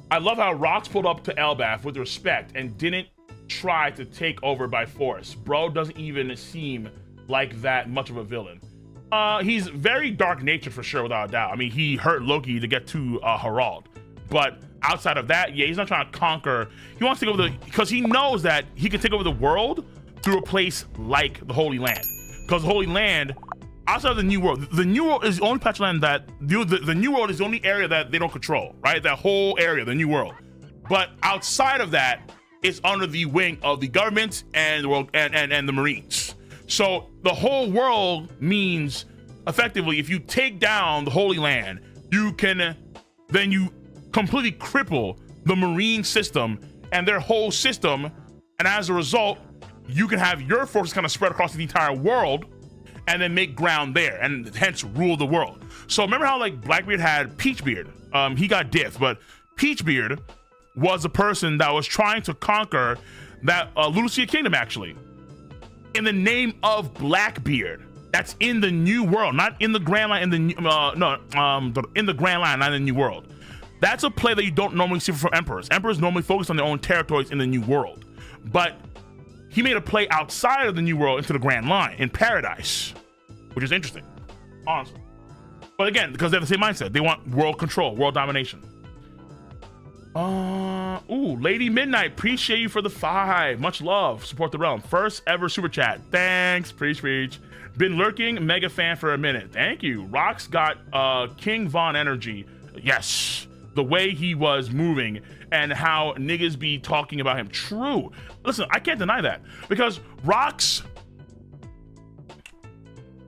I love how Rox pulled up to Elbaf with respect and didn't try to take over by force. Bro doesn't even seem like that much of a villain. He's very dark natured for sure, without a doubt. I mean, he hurt Loki to get to Harald, but outside of that, yeah, he's not trying to conquer. He wants to take over because he knows that he can take over the world through a place like the Holy Land. Because the Holy Land, outside of the New World, the New World is the only patch of land that the New World is the only area that they don't control, right? That whole area, the New World. But outside of that, it's under the wing of the government and the world and the Marines. So the whole world means effectively, if you take down the Holy Land, you can then you completely cripple the Marine system and their whole system, and as a result, you can have your forces kind of spread across the entire world and then make ground there and hence rule the world. So remember how like Blackbeard had Peachbeard? He got Diff, but Peachbeard was a person that was trying to conquer that Lucia Kingdom, actually, in the name of Blackbeard. That's in the New World, not in the Grand Line. In the in the Grand Line, not in the New World. That's a play that you don't normally see from emperors. Emperors normally focus on their own territories in the New World, but he made a play outside of the New World into the Grand Line in Paradise, which is interesting, honestly. But again, because they have the same mindset, they want world control, world domination. Ooh, Lady Midnight, appreciate you for the 5. Much love, support the realm. First ever super chat. Thanks, preach. Been lurking, mega fan for a minute. Thank you. Rox got King Von energy. Yes, the way he was moving and how niggas be talking about him. True. Listen, I can't deny that because Rox,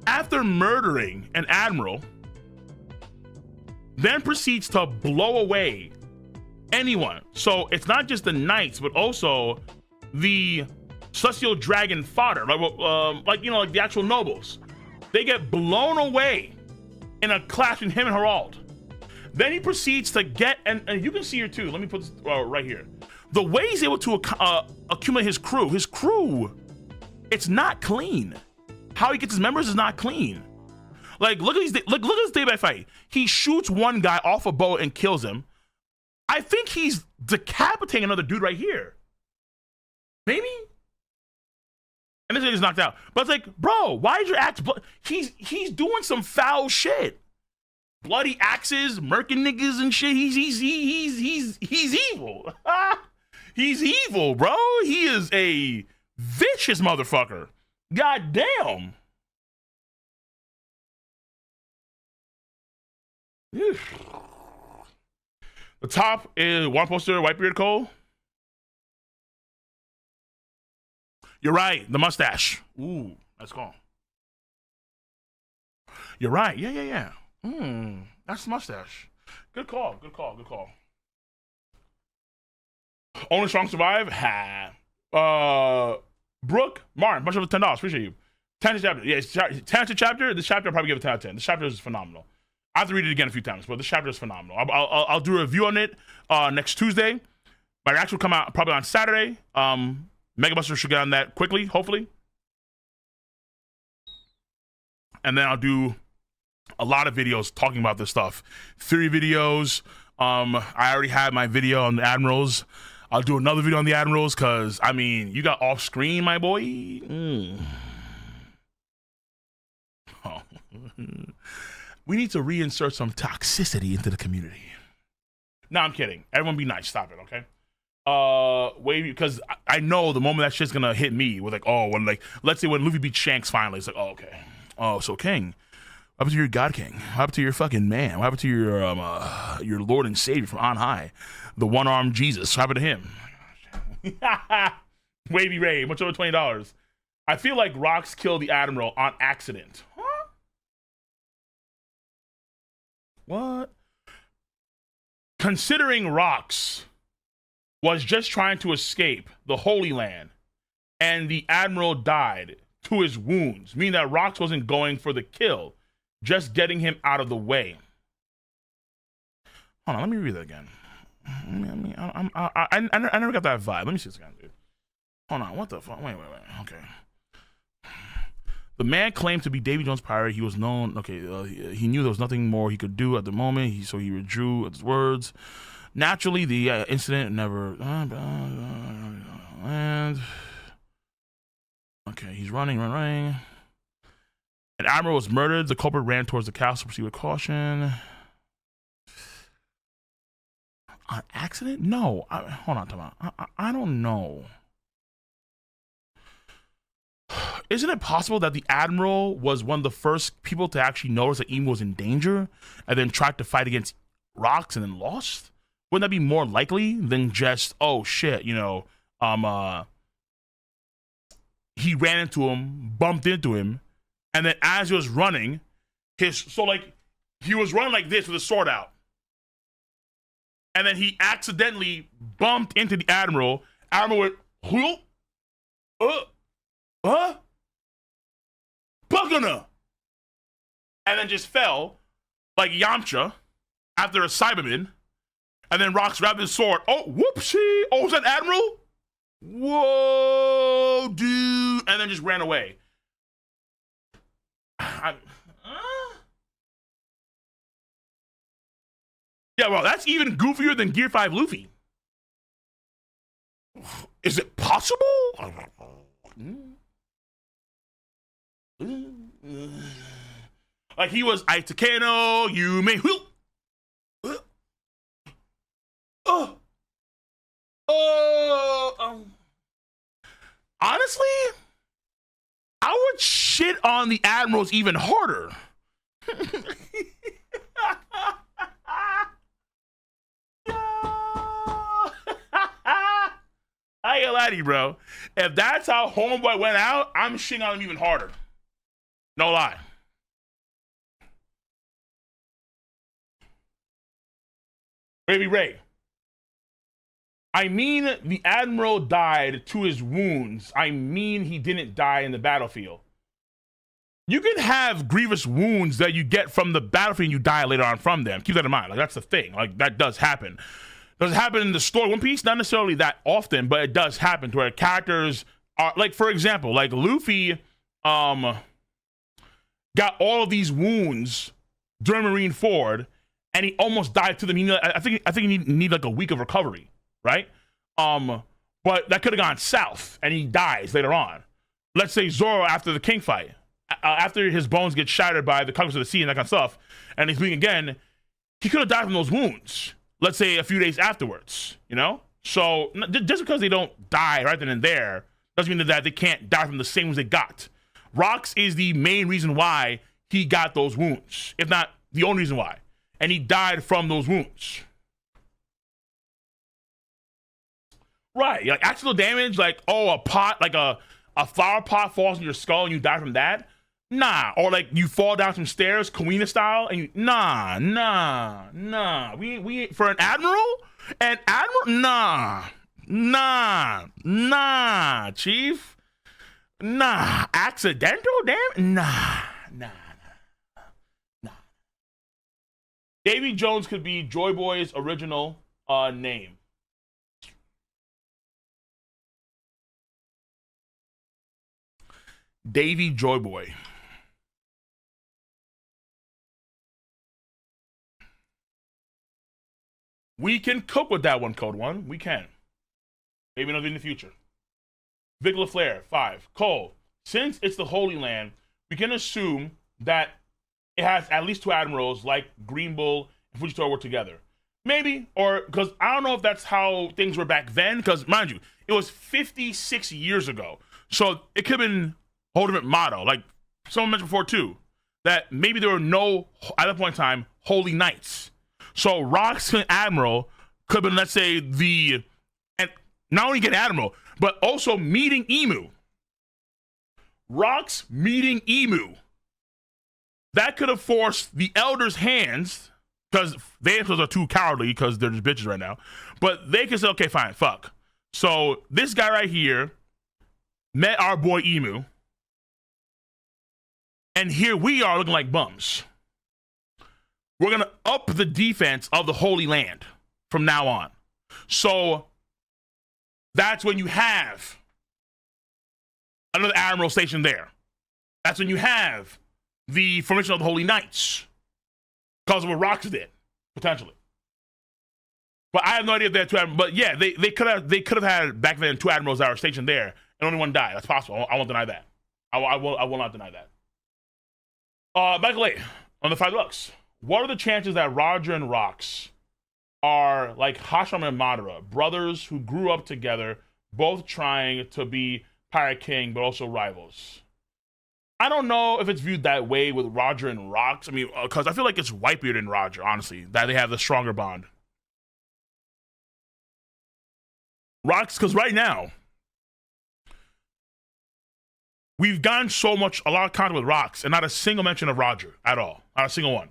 after murdering an admiral, then proceeds to blow away anyone. So it's not just the knights, but also the celestial dragon fodder, like you know, like the actual nobles. They get blown away in a clash with him and Harald. Then he proceeds to get, and you can see here too. Let me put this right here. The way he's able to accumulate his crew, it's not clean. How he gets his members is not clean. Like look at these, look at this day by fight. He shoots one guy off a boat and kills him. I think he's decapitating another dude right here. Maybe? And this nigga's knocked out. But it's like, bro, why is your axe he's doing some foul shit. Bloody axes, murking niggas and shit. He's evil. He's evil, bro. He is a vicious motherfucker. God damn. The top is one poster, Whitebeard Cole. You're right, the mustache. Ooh, that's cool. You're right, yeah. That's the mustache. Good call. Only strong survive? Ha. Brooke Martin, bunch of $10. Appreciate you. 10th chapter. Yeah, it's 10th chapter. This chapter I'll probably give a 10 out of 10. This chapter is phenomenal. I have to read it again a few times, but this chapter is phenomenal. I'll do a review on it next Tuesday. My reaction will come out probably on Saturday. Megabuster should get on that quickly, hopefully. And then I'll do a lot of videos talking about this stuff. Theory videos. I already had my video on the Admirals. I'll do another video on the Admirals because, I mean, you got off screen, my boy. Oh. We need to reinsert some toxicity into the community. No, I'm kidding. Everyone be nice. Stop it, okay? Wait, because I know the moment that shit's gonna hit me with like, oh, when like, let's say when Luffy beats Shanks finally, it's like, oh, okay. Oh, so King, what happened to your God King? What happened to your fucking man? What happened to your Lord and Savior from on high? The one-armed Jesus. What happened to him? Wavy Ray, much over $20. I feel like Rox killed the Admiral on accident. Huh? What? Considering Rox was just trying to escape the Holy Land and the Admiral died to his wounds, meaning that Rox wasn't going for the kill, just getting him out of the way. Hold on, let me read that again. I never got that vibe. Let me see this again, dude. Hold on, what the fuck? Wait. Okay. The man claimed to be Davy Jones' pirate. He was known. Okay, he knew there was nothing more he could do at the moment. So he withdrew at his words. Naturally, the incident never. And okay, he's running. An admiral was murdered. The culprit ran towards the castle. Proceed with caution. On accident? No. Hold on, time out. I don't know. Isn't it possible that the Admiral was one of the first people to actually notice that Emu was in danger and then tried to fight against Rocks and then lost? Wouldn't that be more likely than just, oh shit, you know, he ran into him, bumped into him, and then as he was running, he was running like this with his sword out. And then he accidentally bumped into the Admiral. Admiral went, Bugana! And then just fell like Yamcha after a Cyberman. And then Rocks grabbed his sword. Oh, whoopsie! Oh, was that Admiral? Whoa, dude! And then just ran away. Yeah, well, that's even goofier than Gear 5 Luffy. Is it possible? Like he was Aitakeno, Yume. Honestly, I would shit on the Admirals even harder. I ain't gonna lie to you, bro. If that's how Homeboy went out, I'm shitting on him even harder. No lie. Baby Ray. I mean, the Admiral died to his wounds. I mean, he didn't die in the battlefield. You can have grievous wounds that you get from the battlefield and you die later on from them. Keep that in mind. Like, that's the thing. Like, that does happen. Does it happen in the story One Piece? Not necessarily that often, but it does happen to where characters are, like, for example, like Luffy got all of these wounds during Marineford, and he almost died to them. I think he need like a week of recovery, right? But that could have gone south, and he dies later on. Let's say Zoro after the King fight, after his bones get shattered by the Conquest of the Sea and that kind of stuff, and he's bleeding again, he could have died from those wounds. Let's say a few days afterwards, you know? So just because they don't die right then and there doesn't mean that they can't die from the same wounds they got. Rocks is the main reason why he got those wounds, if not the only reason why. And he died from those wounds. Right, like accidental damage, like, oh, a pot, like a flower pot falls in your skull and you die from that? Nah. Or like you fall down some stairs, Kawina style, and you, nah. We for an Admiral, nah, Chief, nah. Accidental damn, nah. Davy Jones could be Joy Boy's original name. Davy Joy Boy. We can cope with that one, Code One. We can. Maybe another in the future. Vic LaFleur, 5. Cole, since it's the Holy Land, we can assume that it has at least 2 admirals like Green Bull and Fujitora work together. Maybe, or because I don't know if that's how things were back then, because mind you, it was 56 years ago. So it could have been a whole different motto. Like someone mentioned before too, that maybe there were no, at that point in time, holy knights. So Rocks and Admiral could have been, let's say, and not only get Admiral, but also meeting Emu. Rocks meeting Emu. That could have forced the Elders' hands, because they are too cowardly because they're just bitches right now. But they could say, okay, fine, fuck. So this guy right here met our boy Emu. And here we are looking like bums. We're going to up the defense of the Holy Land from now on. So that's when you have another Admiral station there. That's when you have the formation of the Holy Knights. Because of what Rocks did, potentially. But I have no idea if they had two admirals. But yeah, they could have had back then two admirals that were stationed there, and only one died. That's possible. I won't deny that. I will not deny that. Michael A, on the $5. What are the chances that Roger and Rox are like Hashram and Madara, brothers who grew up together, both trying to be Pirate King, but also rivals? I don't know if it's viewed that way with Roger and Rox. I mean, because I feel like it's Whitebeard and Roger, honestly, that they have the stronger bond. Rox, because right now, we've gotten a lot of content with Rox, and not a single mention of Roger at all. Not a single one.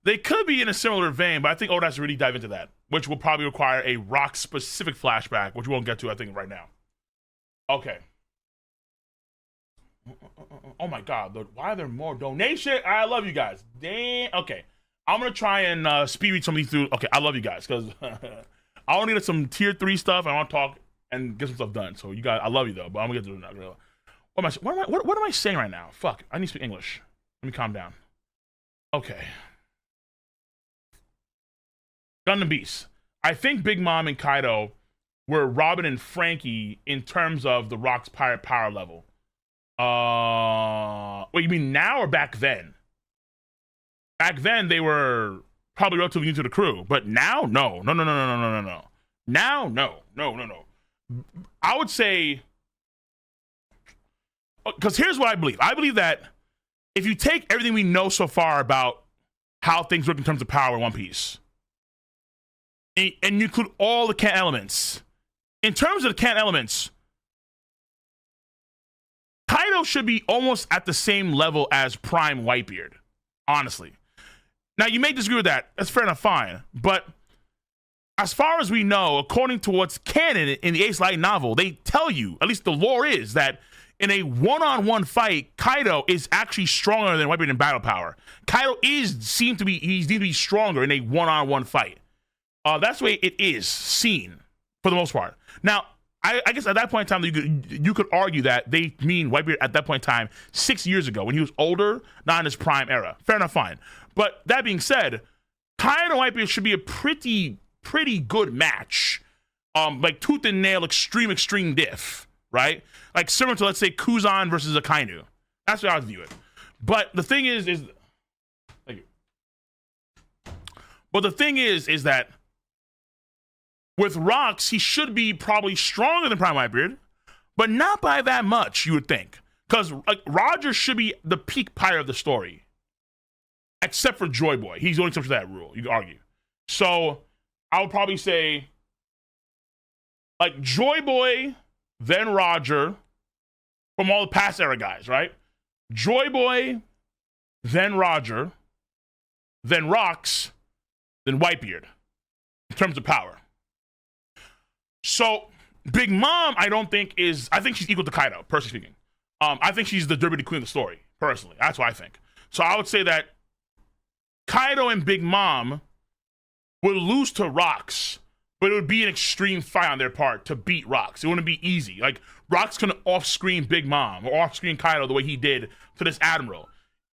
They could be in a similar vein, but I think Oda has to really dive into that, which will probably require a Rox-specific flashback, which we won't get to, I think, right now. Okay. Oh my God, why are there more donations? I love you guys. Damn. Okay. I'm going to try and speed read some of these through. Okay, I love you guys, because I want to get some tier 3 stuff. I want to talk and get some stuff done. So you guys, I love you, though, but I'm going to get to it now. What am I saying right now? Fuck, I need to speak English. Let me calm down. Okay. Gundam Beast. I think Big Mom and Kaido were Robin and Frankie in terms of the Rock's pirate power level. Wait, you mean now or back then? Back then, they were probably relatively new to the crew, but now, no. Now, no. I would say, because here's what I believe. I believe that if you take everything we know so far about how things work in terms of power in One Piece, and you include all the canon elements, in terms of the canon elements, Kaido should be almost at the same level as Prime Whitebeard, honestly. Now, you may disagree with that. That's fair enough, fine. But as far as we know, according to what's canon in the Ace Light novel, they tell you, at least the lore is, that in a one-on-one fight, Kaido is actually stronger than Whitebeard in battle power. Kaido he's deemed to be stronger in a one-on-one fight. That's the way it is seen, for the most part. Now, I guess at that point in time, you could argue that they mean Whitebeard at that point in time 6 years ago when he was older, not in his prime era. Fair enough, fine. But that being said, Kaido and Whitebeard should be a pretty good match. Like tooth and nail, extreme diff, right? Like similar to, let's say, Kuzan versus Akainu. That's how I would view it. But the thing is thank you. But the thing is that with Rox, he should be probably stronger than Prime Whitebeard, but not by that much, you would think. Because like Roger should be the peak pirate of the story. Except for Joy Boy. He's the only exception to that rule, you could argue. So I would probably say like Joy Boy, then Roger, from all the past era guys, right? Joy Boy, then Roger, then Rox, then Whitebeard, in terms of power. So Big Mom, I think she's equal to Kaido, personally speaking. I think she's the Derby Queen of the story, personally. That's what I think. So I would say that Kaido and Big Mom would lose to Rox, but it would be an extreme fight on their part to beat Rox. It wouldn't be easy. Like, Rox couldn't off-screen Big Mom or off-screen Kaido the way he did to this Admiral.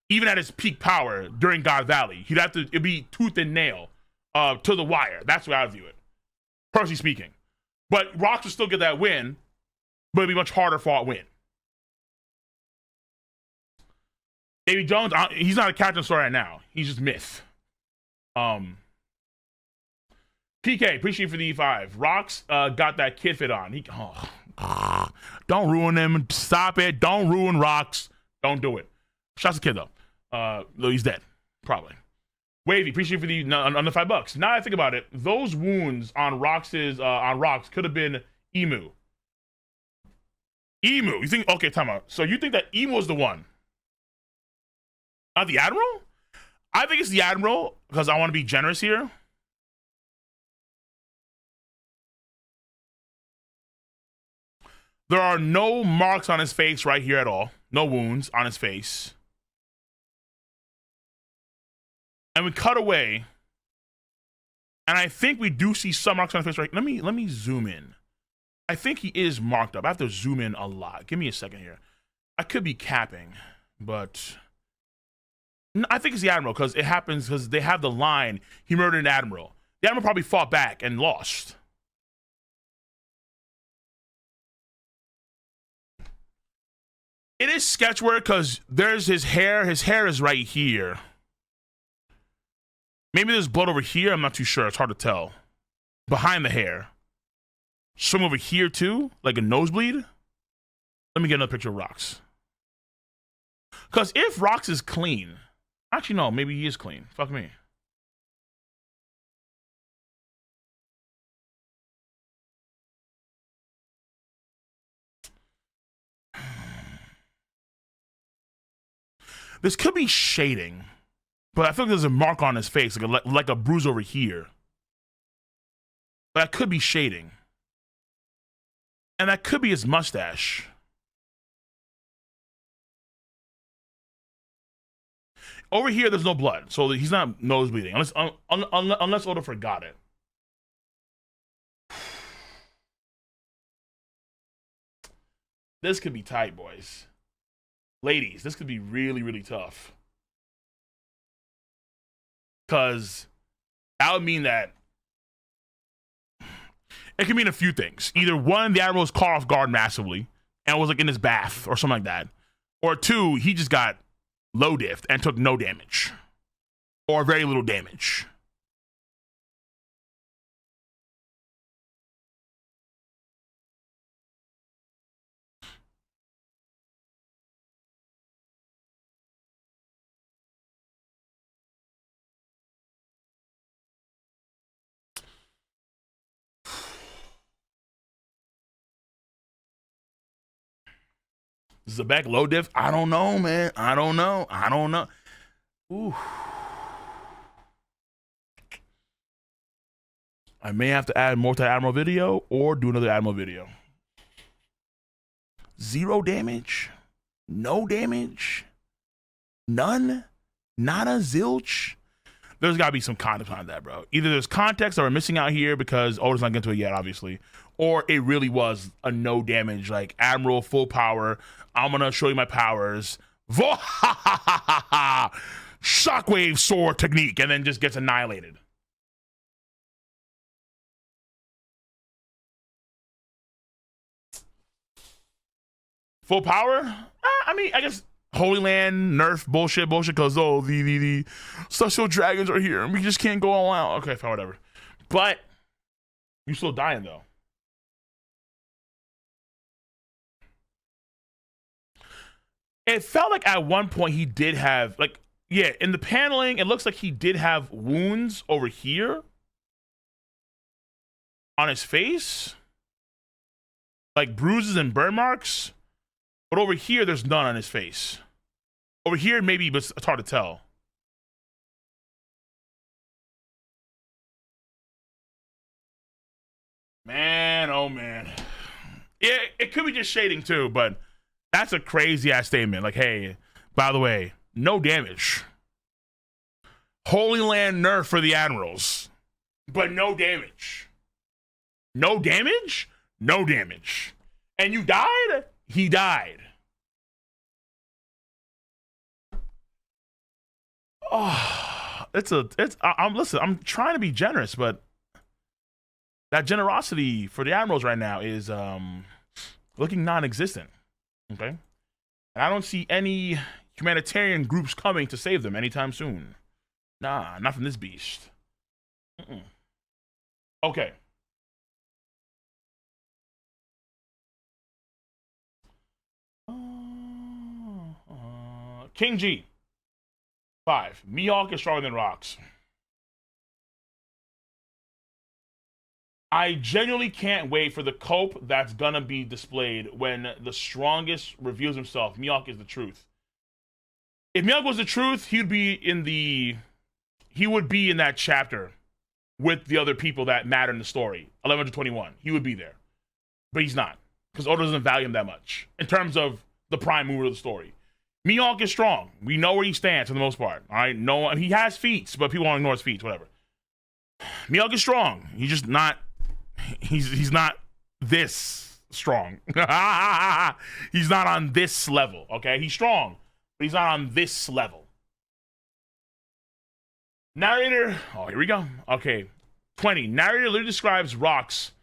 Even at his peak power during God Valley, it'd be tooth and nail to the wire. That's the way I view it, personally speaking. But Rox would still get that win, but it'd be a much harder fought win. Davy Jones, he's not a character in the story right now. He's just myth. PK, appreciate you for the E5. Rox got that kid fit on. Don't ruin him. Stop it. Don't ruin Rox. Don't do it. Shot's a kid though. Though he's dead, probably. Wavy, appreciate you for the on the $5. Now I think about it, those wounds on Rox could have been Emu. You think? Okay, time out. So you think that Emu was the one? Not the Admiral? I think it's the Admiral because I want to be generous here. There are no marks on his face right here at all. No wounds on his face. And we cut away. And I think we do see some marks on his face right. Let me zoom in. I think he is marked up. I have to zoom in a lot. Give me a second here. I could be capping, but I think it's the Admiral because it happens because they have the line, he murdered an Admiral. The Admiral probably fought back and lost. It is sketch work because there's his hair. His hair is right here. Maybe there's blood over here. I'm not too sure. It's hard to tell. Behind the hair. Some over here too, like a nosebleed. Let me get another picture of Rox. Because if Rox is clean, actually no, maybe he is clean. Fuck me. This could be shading, but I think there's a mark on his face, like a bruise over here. But that could be shading. And that could be his mustache. Over here, there's no blood, so he's not nose bleeding, unless Oda forgot it. This could be tight, boys. Ladies, this could be really, really tough. Because that would mean that it could mean a few things. Either one, the Admiral was caught off guard massively and was like in his bath or something like that. Or two, he just got low diffed and took no damage. Or very little damage. Zebek low diff? I don't know, man. I don't know. Ooh. I may have to add more to Admiral video or do another Admiral video. 0 damage? No damage? None? Nada? Zilch? There's got to be some context behind that, bro. Either there's context that we're missing out here because Oda's not getting to it yet, obviously, or it really was a no damage, like Admiral full power. I'm gonna show you my powers. Shockwave sword technique, and then just gets annihilated. Full power? I mean, I guess Holy Land nerf bullshit because the celestial dragons are here and we just can't go all out. Okay, fine, whatever. But you're still dying though. It felt like at one point he did have, like, yeah, in the paneling, it looks like he did have wounds over here on his face, like bruises and burn marks. But over here, there's none on his face. Over here, maybe, but it's hard to tell. Man, oh man. Yeah, it could be just shading too, but that's a crazy ass statement. Like, hey, by the way, no damage. Holy Land nerf for the Admirals, but no damage. No damage? No damage. And you died? He died. Oh, listen, I'm trying to be generous, but that generosity for the Admirals right now is looking non-existent. Okay? And I don't see any humanitarian groups coming to save them anytime soon. Nah, not from this beast. Okay. King G. 5. Mihawk is stronger than Rox. I genuinely can't wait for the cope that's gonna be displayed when the strongest reveals himself. Mihawk is the truth. If Mihawk was the truth, he would be in that chapter with the other people that matter in the story. 1121. He would be there. But he's not. Because Oda doesn't value him that much in terms of the prime mover of the story. Mihawk is strong. We know where he stands for the most part. All right, no, he has feats, but people want to ignore his feats. Whatever. Mihawk is strong. He's just not. He's not this strong. He's not on this level. Okay, he's strong, but he's not on this level. Narrator, oh, here we go. Okay, 20. Narrator literally describes rocks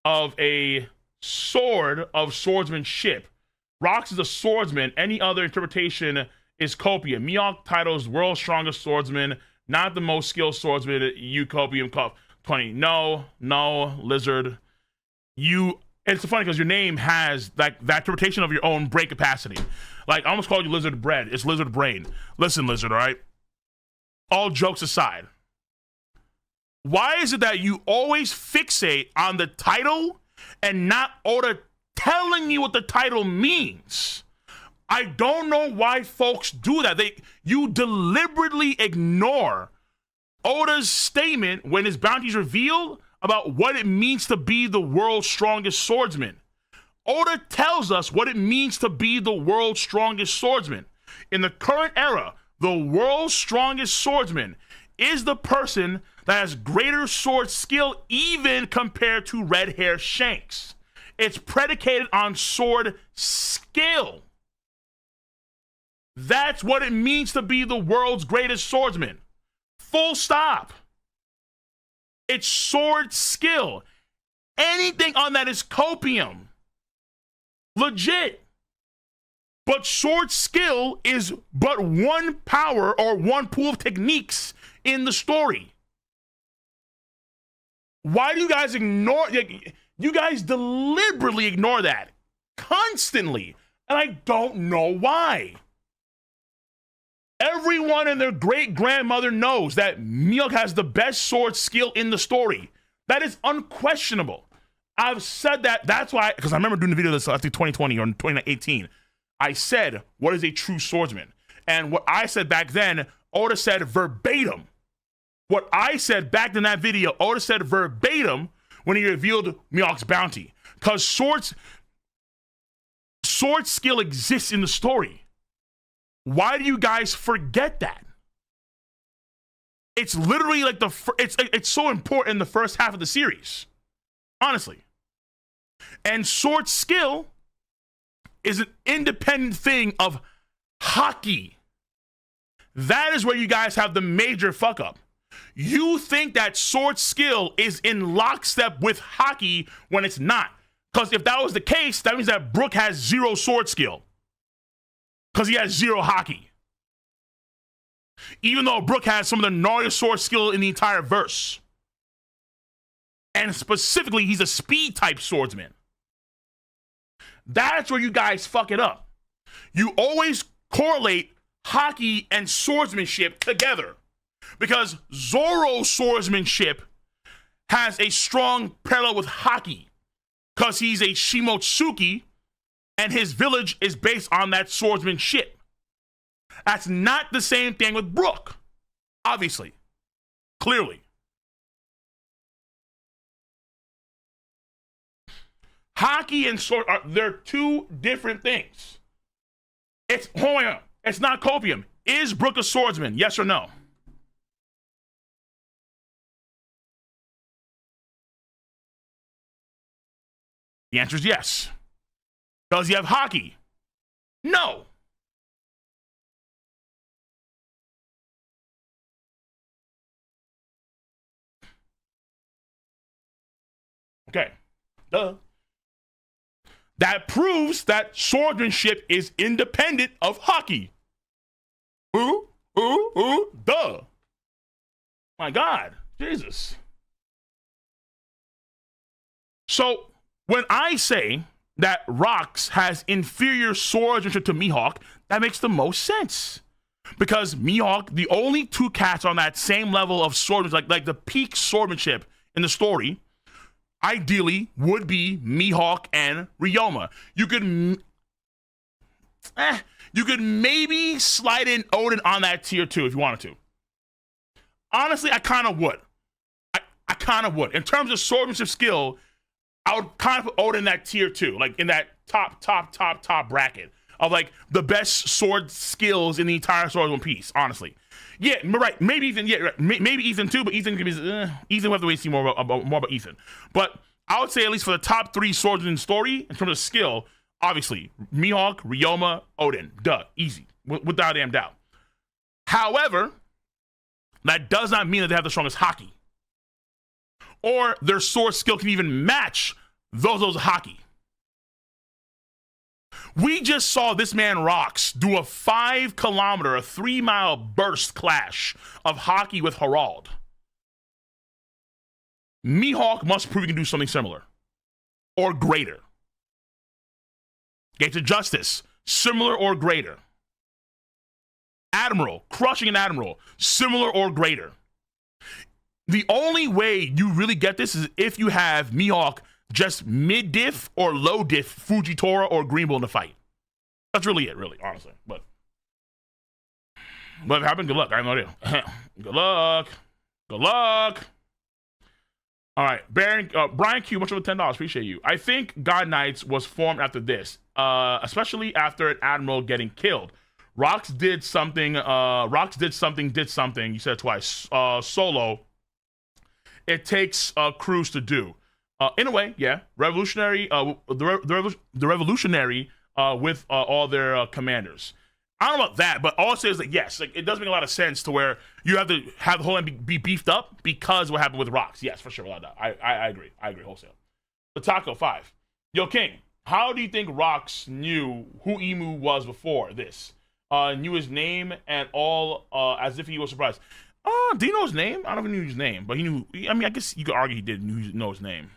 of a sword of swordsmanship. Rocks is a swordsman. Any other interpretation is copium. Mihawk titles world's strongest swordsman, not the most skilled swordsman. You copium. 20. No, lizard. It's funny because your name has like that interpretation of your own brain capacity. Like I almost called you lizard bread. It's lizard brain. Listen, lizard, all right? All jokes aside, why is it that you always fixate on the title and not Oda telling you what the title means? I don't know why folks do that. You deliberately ignore Oda's statement when his bounty is revealed about what it means to be the world's strongest swordsman. Oda tells us what it means to be the world's strongest swordsman. In the current era, the world's strongest swordsman is the person that has greater sword skill even compared to red hair Shanks. It's predicated on sword skill. That's what it means to be the world's greatest swordsman. Full stop. It's sword skill. Anything on that is copium. Legit. But sword skill is but one power or one pool of techniques in the story. Why do you guys ignore? You guys deliberately ignore that constantly, and I don't know why. Everyone and their great grandmother knows that Mihawk has the best sword skill in the story. That is unquestionable. I've said that. That's why, because I remember doing the video this, I think 2020 or 2018. I said, what is a true swordsman? And what I said back then, Oda said verbatim. What I said back in that video, Oda said verbatim when he revealed Mihawk's bounty. Because sword skill exists in the story. Why do you guys forget that? It's literally like it's so important in the first half of the series. Honestly. And sword skill is an independent thing of Haki. That is where you guys have the major fuck up. You think that sword skill is in lockstep with Haki when it's not. Because if that was the case, that means that Brook has zero sword skill. Because he has zero Haki. Even though Brook has some of the gnarliest sword skill in the entire verse. And specifically, he's a speed type swordsman. That's where you guys fuck it up. You always correlate Haki and swordsmanship together. Because Zoro's swordsmanship has a strong parallel with Haki. Because he's a Shimotsuki, and his village is based on that swordsmanship. That's not the same thing with Brook. Obviously. Clearly. Haki and sword they're two different things. Hold on. It's not copium. Is Brook a swordsman? Yes or no? The answer is yes. Does he have Haki? No. Okay. Duh. That proves that swordsmanship is independent of Haki. Duh. My God. Jesus. So, when I say that Rocks has inferior swordsmanship to Mihawk, that makes the most sense. Because Mihawk, the only two cats on that same level of swordsmanship, like the peak swordsmanship in the story, ideally would be Mihawk and Ryoma. You could maybe slide in Odin on that tier 2 if you wanted to. Honestly, I kind of would. I kind of would. In terms of swordsmanship skill, I would kind of put Odin in that tier 2, like in that top bracket of like the best sword skills in the entire Sword of One Piece, honestly. Yeah, right. Maybe Ethan. Yeah, right. Maybe Ethan too. But Ethan could be. Ethan, we have to wait to see more about Ethan. But I would say at least for the top 3 swords in the story in terms of skill, obviously Mihawk, Ryoma, Odin. Duh, easy, without a damn doubt. However, That does not mean that they have the strongest Haki. Or their sword skill can even match those Haki. We just saw this man Rox do a 5-kilometer, a 3-mile burst clash of Haki with Harald. Mihawk must prove he can do something similar or greater. Gates of Justice, similar or greater. Admiral, crushing an Admiral, similar or greater. The only way you really get this is if you have Mihawk just mid-diff or low-diff Fujitora or Green Bull in the fight. That's really it, really, honestly. But if it happened, good luck. I have no idea. Good luck. Good luck. All right, Brian Q, much over $10. Appreciate you. I think God Knights was formed after this, especially after an Admiral getting killed. Rox did something. You said it twice. Solo. It takes crews to do. In a way, yeah. Revolutionary. The revolutionary with all their commanders. I don't know about that, but all I say is that yes, like it does make a lot of sense to where you have to have the whole end be beefed up because of what happened with Rox. Yes, for sure, without doubt. I agree. I agree wholesale. The Taco 5. Yo, King, how do you think Rox knew who Emu was before this? Knew his name and all as if he was surprised. Do you know his name? I don't even know his name, but he knew. I mean, I guess you could argue he did know his name.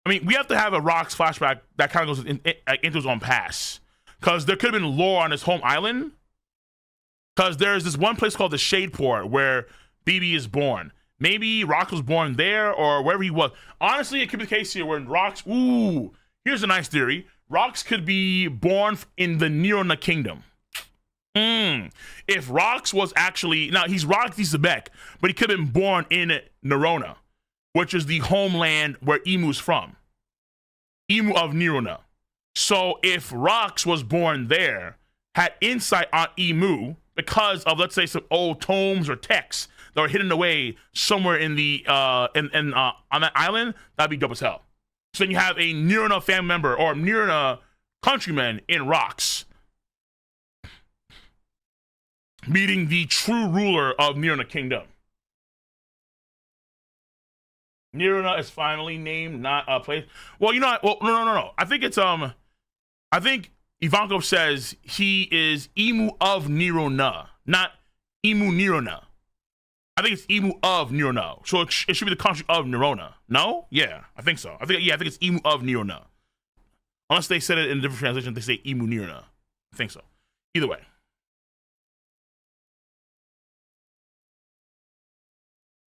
I mean, we have to have a Rox flashback that kind of goes into his own past. Because there could have been lore on his home island. Because there's this one place called the Shadeport where BB is born. Maybe Rox was born there or wherever he was. Honestly, it could be the case here where Rox... Ooh, here's a nice theory. Rox could be born in the Nirona Kingdom. If Rox was actually... Now, he's Rox Zebek, but he could have been born in Nirona, which is the homeland where Emu's from. Emu of Nirona. So if Rox was born there, had insight on Emu because of, let's say, some old tomes or texts that were hidden away somewhere in the on that island, that'd be dope as hell. So then you have a Nirona family member or Nirona countryman in Rox meeting the true ruler of Nirona Kingdom. Nirona is finally named, not a place. Well, you know, no. I think it's I think Ivankov says he is Emu of Nirona, not Emu Nirona. I think it's Emu of Nirona. So it should be the country of Nirona. No? Yeah, I think so. I think it's Emu of Nirona. Unless they said it in a different translation, they say Emu Nirona. I think so. Either way.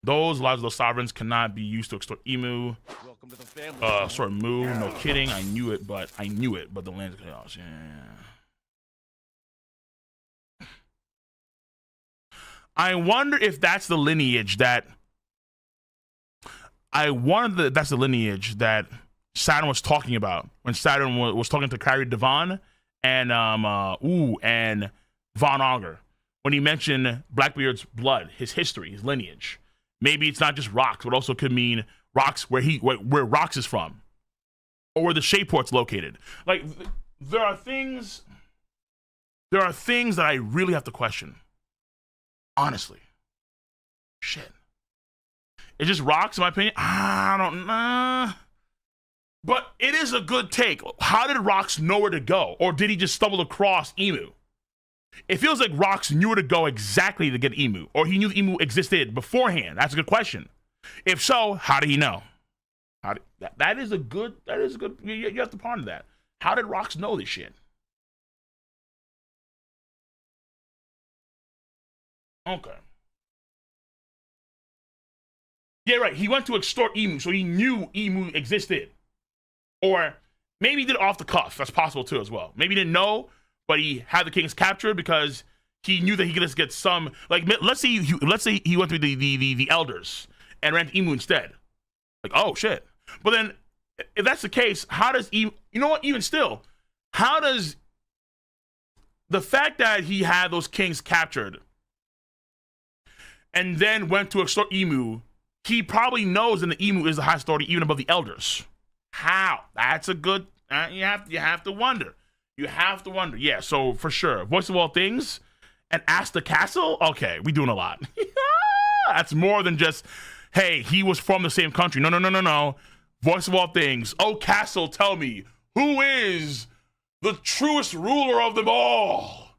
Those lives of those sovereigns cannot be used to extort Emu. Welcome to the family. Sorry, Moo. No kidding. I knew it, but the land of chaos. Yeah. I wonder if that's the lineage that. Saturn was talking about when Saturn was talking to Kyrie Devon and and Von Augur when he mentioned Blackbeard's blood, his history, his lineage. Maybe it's not just Rox, but also could mean Rox where Rox is from, or where the Shadeport's located. Like there are things that I really have to question. Honestly, shit. It's just Rox, in my opinion. I don't know, but it is a good take. How did Rox know where to go, or did he just stumble across Emu? It feels like Rox knew where to go exactly to get Emu, or he knew Emu existed beforehand. That's a good question. If so, how did he know? That is a good. You have to ponder that. How did Rox know this shit? Okay. Yeah, right. He went to extort Emu, so he knew Emu existed, or maybe he did it off the cuff. That's possible too, as well. Maybe he didn't know. But he had the kings captured because he knew that he could just get some. Like, let's say he went through the elders and ran to Emu instead. Like, oh shit. But then, if that's the case, how does Emu? You know what? Even still, how does the fact that he had those kings captured and then went to extort Emu? He probably knows that the Emu is the highest authority, even above the elders. How? That's a good. You have to wonder. You have to wonder. Yeah, so for sure. Voice of all things, and ask the castle. Okay, we doing a lot. That's more than just, hey, he was from the same country. No, no, no, no, no. Voice of all things. Oh, castle, tell me, who is the truest ruler of them all?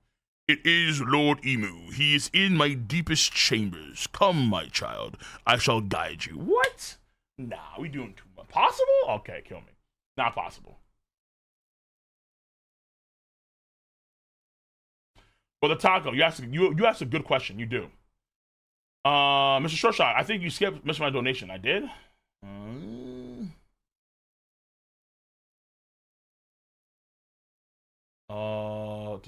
It is Lord Emu. He is in my deepest chambers. Come, my child. I shall guide you. What? Nah, we doing too much. Possible? Okay, kill me. Not possible. Well, the taco, you asked a good question. You do. Mr. Shortshot, I think you missed my donation. I did? Oh,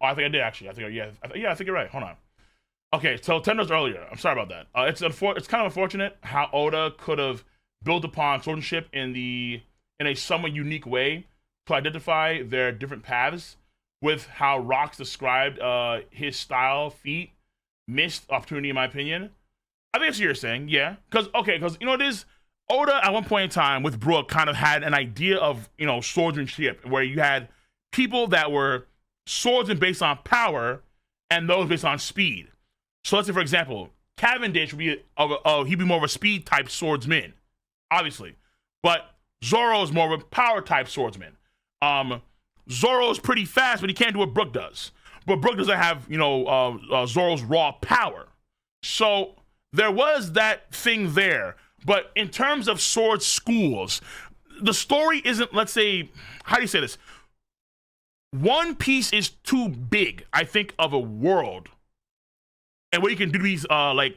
I think I did actually. I think you're right. Hold on. Okay, so 10 minutes earlier. I'm sorry about that. It's kind of unfortunate how Oda could have built upon swordsmanship in a somewhat unique way to identify their different paths with how Rocks described his style feat. Missed opportunity, in my opinion. I think that's what you're saying, yeah. Because you know, it is Oda at one point in time with Brook kind of had an idea of, you know, swordsmanship where you had people that were swordsmen based on power and those based on speed. So let's say, for example, Cavendish would be he'd be more of a speed type swordsman, obviously, but Zoro's more of a power type swordsman. Zoro's pretty fast, but he can't do what Brook does. But Brook doesn't have, you know, Zoro's raw power. So there was that thing there. But in terms of sword schools, the story isn't, let's say, how do you say this? One Piece is too big, I think, of a world. And what you can do these, like,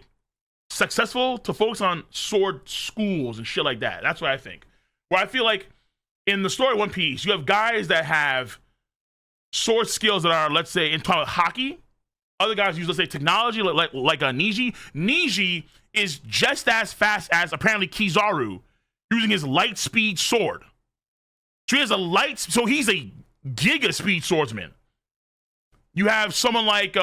successful to focus on sword schools and shit like that. That's what I think. Where I feel like in the story of One Piece, you have guys that have sword skills that are, let's say, in terms of Haki. Other guys use, let's say, technology, like a Niji. Niji is just as fast as, apparently, Kizaru using his light speed sword. So he has so he's a giga speed swordsman. You have someone like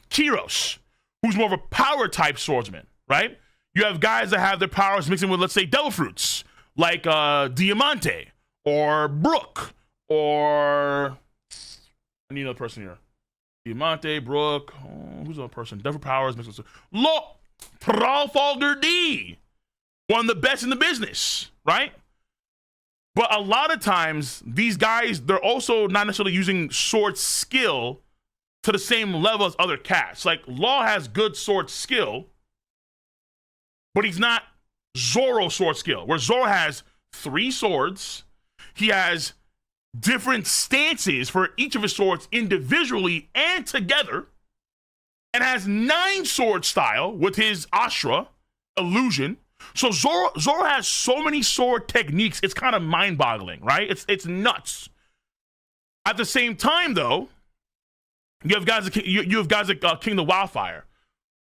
Kiros, who's more of a power type swordsman, right? You have guys that have their powers mixing with, let's say, devil fruits, like Diamante or Brook, or I need another person here. Diamante, Brook, who's another person? Devil powers mixed with Trafalgar D, one of the best in the business, right? But a lot of times, these guys, they're also not necessarily using sword skill to the same level as other cats. Like, Law has good sword skill, but he's not Zoro sword skill, where Zoro has 3 swords. He has different stances for each of his swords individually and together, and has 9 sword style with his Ashra, illusion. So Zoro has so many sword techniques, it's kind of mind-boggling, right? It's nuts. At the same time, though, you have guys like King of the Wildfire,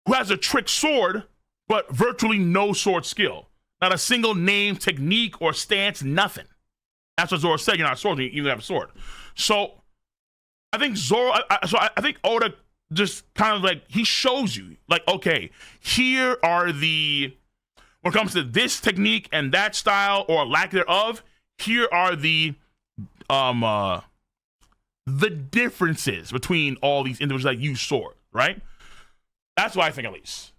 who has a trick sword, but virtually no sword skill. Not a single name, technique, or stance, nothing. That's what Zoro said. You're not a swordsman, you even have a sword. So I think I think Oda just kind of like, he shows you, like, okay, here are when it comes to this technique and that style or lack thereof, here are the differences between all these individuals that use sword, right? That's what I think, at least.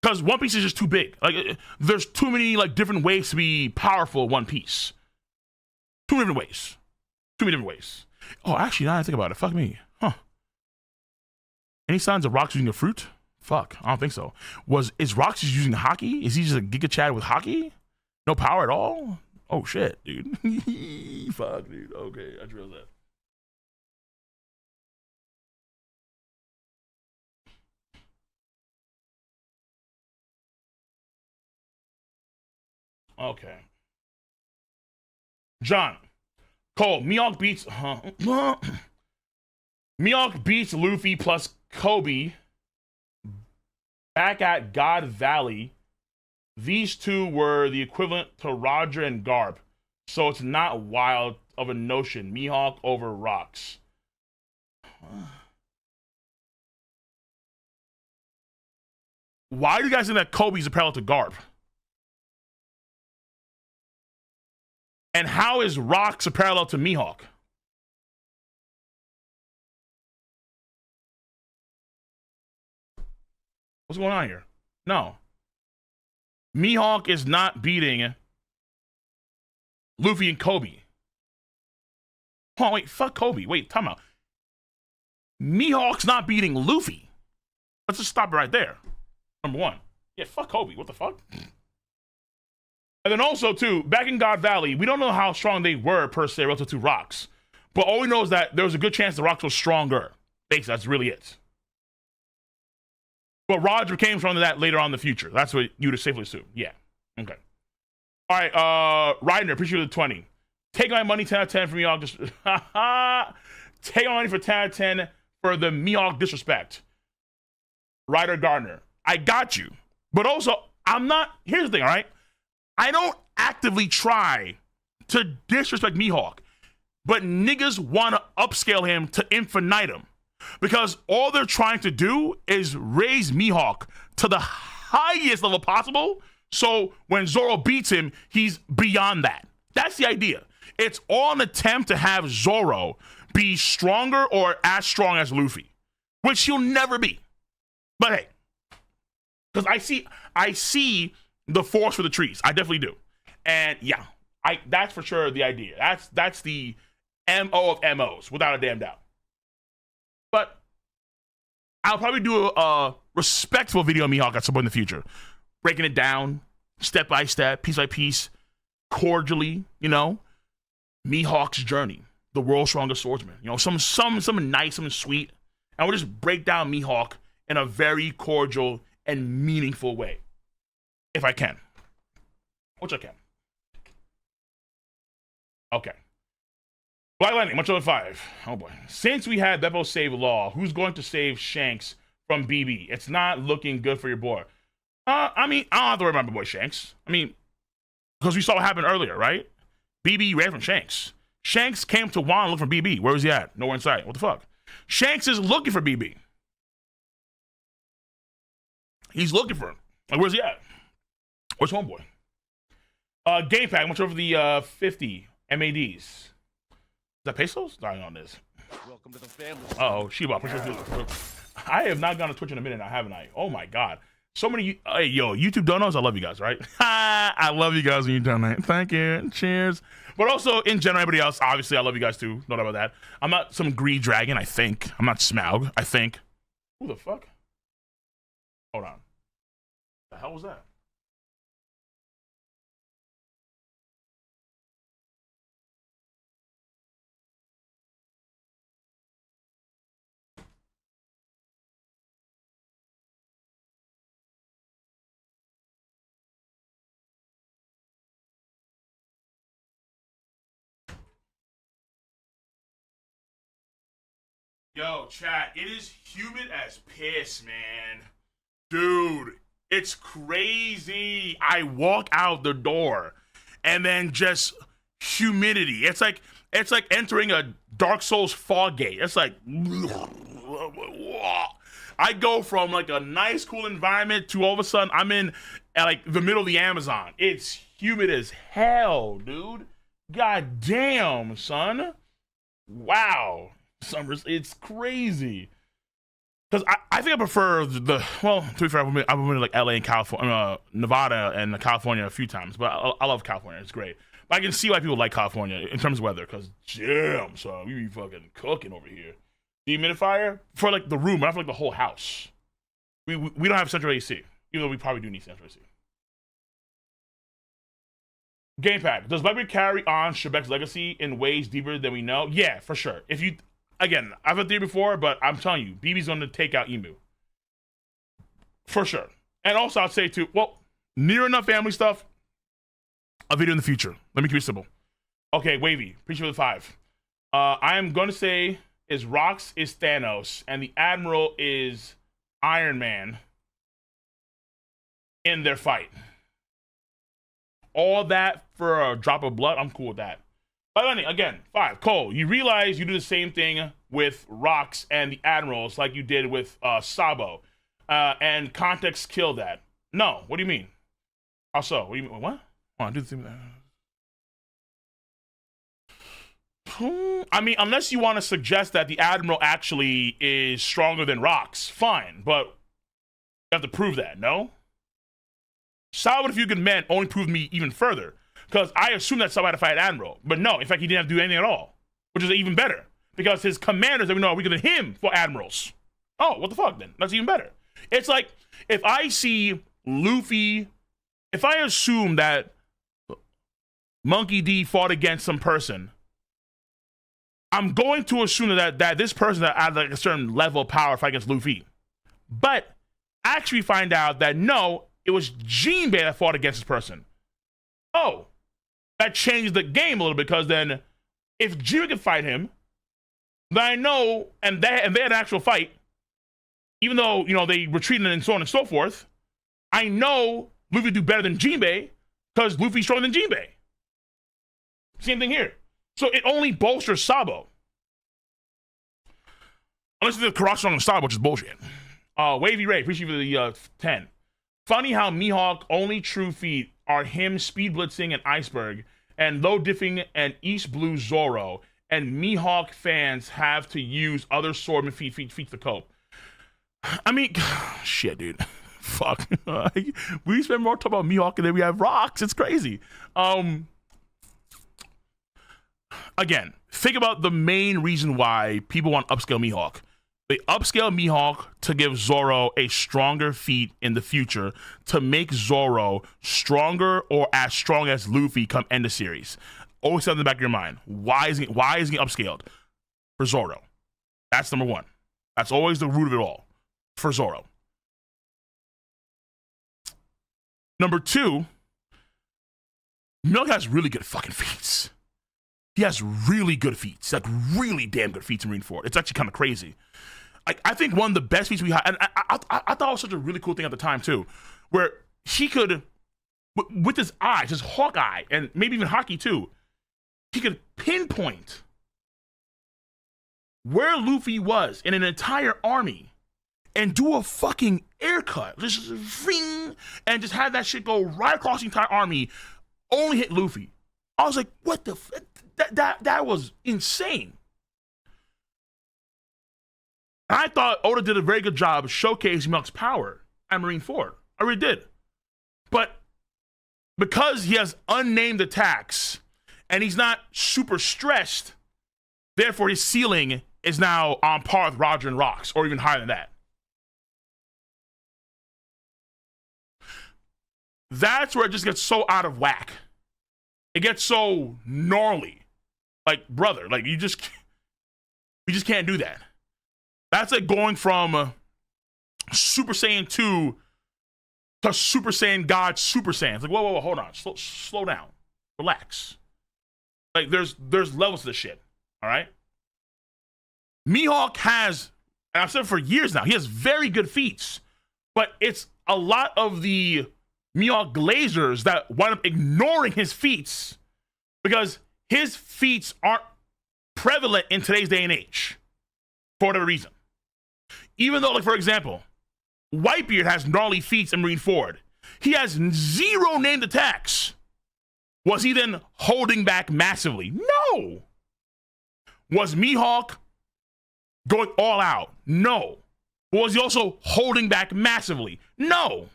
Because One Piece is just too big. Like, there's too many, like, different ways to be powerful in One Piece. Too many different ways. Oh, actually, now I think about it, fuck me. Huh. Any signs of Rocks using a fruit? Fuck, I don't think so. Is Rocks just using Haki? Is he just a Giga Chad with Haki? No power at all? Oh, shit, dude. Fuck, dude. Okay, I just realized that. Okay. John. Cole, Mihawk beats Mihawk beats Luffy plus Kobe back at God Valley. These two were the equivalent to Roger and Garp, so it's not wild of a notion. Mihawk over Rocks. Why do you guys think that Kobe's a parallel to Garp? And how is Rocks a parallel to Mihawk? What's going on here? No. Mihawk is not beating Luffy and Kobe. Oh, wait, fuck Kobe. Wait, time out. Mihawk's not beating Luffy. Let's just stop it right there. Number one. Yeah, fuck Kobe. What the fuck? And then also, too, back in God Valley, we don't know how strong they were, per se, relative to Rocks. But all we know is that there was a good chance the Rocks was stronger. Basically, that's really it. But Roger came from that later on in the future. That's what you would safely assume. Yeah. Okay. All right, Ryder, appreciate the 20. Take my money 10 out of 10 for Mihawk. Take my money for 10 out of 10 for the Mihawk disrespect. Ryder Gardner, I got you. But also, I'm not, here's the thing, all right? I don't actively try to disrespect Mihawk, but niggas want to upscale him to infinitum because all they're trying to do is raise Mihawk to the highest level possible. So when Zoro beats him, he's beyond that. That's the idea. It's all an attempt to have Zoro be stronger or as strong as Luffy, which he'll never be. But hey, because I see the forest for the trees. I definitely do. And yeah, that's for sure the idea. That's the MO of MOs, without a damn doubt. But I'll probably do a respectful video on Mihawk at some point in the future. Breaking it down, step by step, piece by piece, cordially, you know. Mihawk's journey, the world's strongest swordsman. You know, something nice, something sweet. And we'll just break down Mihawk in a very cordial and meaningful way. If I can. Which I can. Okay. Black Lightning, much over 5. Oh boy. Since we had Beppo save Law, who's going to save Shanks from BB? It's not looking good for your boy. I mean, I don't have to worry about my boy Shanks. I mean, because we saw what happened earlier, right? BB ran from Shanks. Shanks came to Wano looking for BB. Where was he at? Nowhere in sight. What the fuck? Shanks is looking for BB. He's looking for him. Like, where's he at? Where's homeboy? Game pack, much over the 50 MADs. Is that pesos? Dying on this. Welcome to the family. Uh-oh, Shiba. I have not gone to Twitch in a minute now, haven't I? Oh my god. So many, hey, yo, YouTube donos, I love you guys, right? I love you guys when you donate. Thank you. Cheers. But also, in general, everybody else, obviously, I love you guys too. No doubt about that. I'm not some greed dragon, I think. I'm not Smaug, I think. Who the fuck? Hold on. The hell was that? Yo, chat, it is humid as piss, man. Dude, it's crazy. I walk out the door and then just humidity. It's like entering a Dark Souls fog gate. It's like I go from like a nice cool environment to all of a sudden I'm in at like the middle of the Amazon. It's humid as hell, dude. God damn, son. Wow. Summers, it's crazy. Because I think I prefer well, to be fair, I've been to like LA and California, Nevada and California a few times, but I love California. It's great. But I can see why people like California in terms of weather, because damn, son, we be fucking cooking over here. The humidifier for like the room, not for like the whole house. We don't have central AC, even though we probably do need central AC. Game pack. Does Blackbeard carry on Shebek's legacy in ways deeper than we know? Yeah, for sure. If you, again, I've had theory before, but I'm telling you, BB's going to take out Emu. For sure. And also, I'd say too, well, near enough family stuff, a video in the future. Let me keep it simple. Okay, Wavy, appreciate the 5. I am going to say is Rox is Thanos, and the Admiral is Iron Man in their fight. All that for a drop of blood, I'm cool with that. But again, 5. Cole, you realize you do the same thing with Rox and the Admirals like you did with Sabo. And context killed that. No, what do you mean? How so? What do you mean? What? Oh, do the same thing. I mean, unless you want to suggest that the Admiral actually is stronger than Rocks, fine, but you have to prove that, no? Sawa with a few good men only proved me even further, because I assumed that Sawa had to fight Admiral, but no, in fact, he didn't have to do anything at all, which is even better, because his commanders that we know are weaker than him for Admirals. Oh, what the fuck then? That's even better. It's like, if I see Luffy, if I assume that Monkey D fought against some person, I'm going to assume that this person had like a certain level of power fight against Luffy. But actually find out that no, it was Jinbei that fought against this person. Oh, that changed the game a little bit, because then if Jinbei could fight him, then I know, and they had an actual fight, even though, you know, they retreated and so on and so forth, I know Luffy would do better than Jinbei because Luffy's stronger than Jinbei. Same thing here. So it only bolsters Sabo. Unless it's the corruption on Sabo, which is bullshit. Wavy Ray, appreciate you for the 10. Funny how Mihawk only true feat are him speed blitzing and Iceberg, and low diffing and East Blue Zoro, and Mihawk fans have to use other swordman feet to cope. I mean, shit, dude. Fuck. We spend more time about Mihawk and then we have Rocks. It's crazy. Again, think about the main reason why people want to upscale Mihawk. They upscale Mihawk to give Zoro a stronger feat in the future to make Zoro stronger or as strong as Luffy come end of series. Always have in the back of your mind. Why is he upscaled? For Zoro. That's number one. That's always the root of it all. For Zoro. Number two, Mihawk has really good fucking feats. He has really good feats, like really damn good feats in Marineford. It's actually kind of crazy. I think one of the best feats we had, and I thought it was such a really cool thing at the time too, where he could, with his eyes, his hawk eye, and maybe even Haki too, he could pinpoint where Luffy was in an entire army and do a fucking air cut, just ring, and just have that shit go right across the entire army, only hit Luffy. I was like, what the that was insane. I thought Oda did a very good job showcasing Mihawk's power at Marineford. I really did. But because he has unnamed attacks and he's not super stressed, therefore his ceiling is now on par with Roger and Rocks, or even higher than that. That's where it just gets so out of whack. It gets so gnarly. Like, brother, like you just can't do that. That's like going from Super Saiyan 2 to Super Saiyan God Super Saiyan. It's like, whoa, hold on. Slow down. Relax. Like, there's levels to this shit. All right? Mihawk has, and I've said it for years now, he has very good feats. But it's a lot of the Mihawk Glazers that wind up ignoring his feats because his feats aren't prevalent in today's day and age for whatever reason. Even though, like, for example, Whitebeard has gnarly feats in Marineford. He has 0 named attacks. Was he then holding back massively? No. Was Mihawk going all out? No. Was he also holding back massively? No.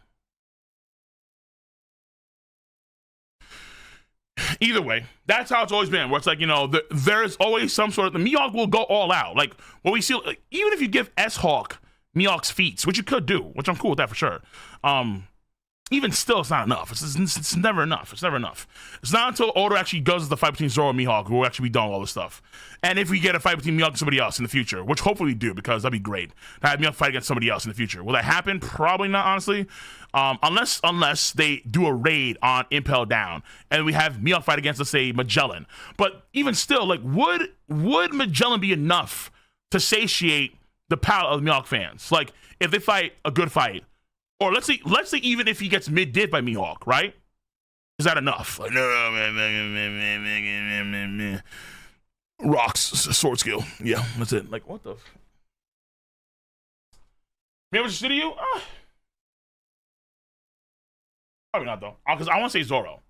Either way, that's how it's always been, where it's like, you know, there's always some sort of, the Mihawk will go all out. Like, what we see, like, even if you give S-Hawk Mihawk's feats, which you could do, which I'm cool with that for sure, even still, it's not enough. It's never enough. It's never enough. It's not until Oda actually goes the fight between Zoro and Mihawk who will actually be done with all this stuff. And if we get a fight between Mihawk and somebody else in the future, which hopefully we do, because that'd be great, to have Mihawk fight against somebody else in the future. Will that happen? Probably not, honestly. Unless they do a raid on Impel Down and we have Mihawk fight against, let's say, Magellan. But even still, like, would Magellan be enough to satiate the palate of the Mihawk fans? Like, if they fight a good fight, or let's say even if he gets mid-diff by Mihawk, right? Is that enough? Like, no, man. Rocks, sword skill. Yeah, that's it. Like, what the? Maybe I should you? Probably not, though. Because I want to say Zoro.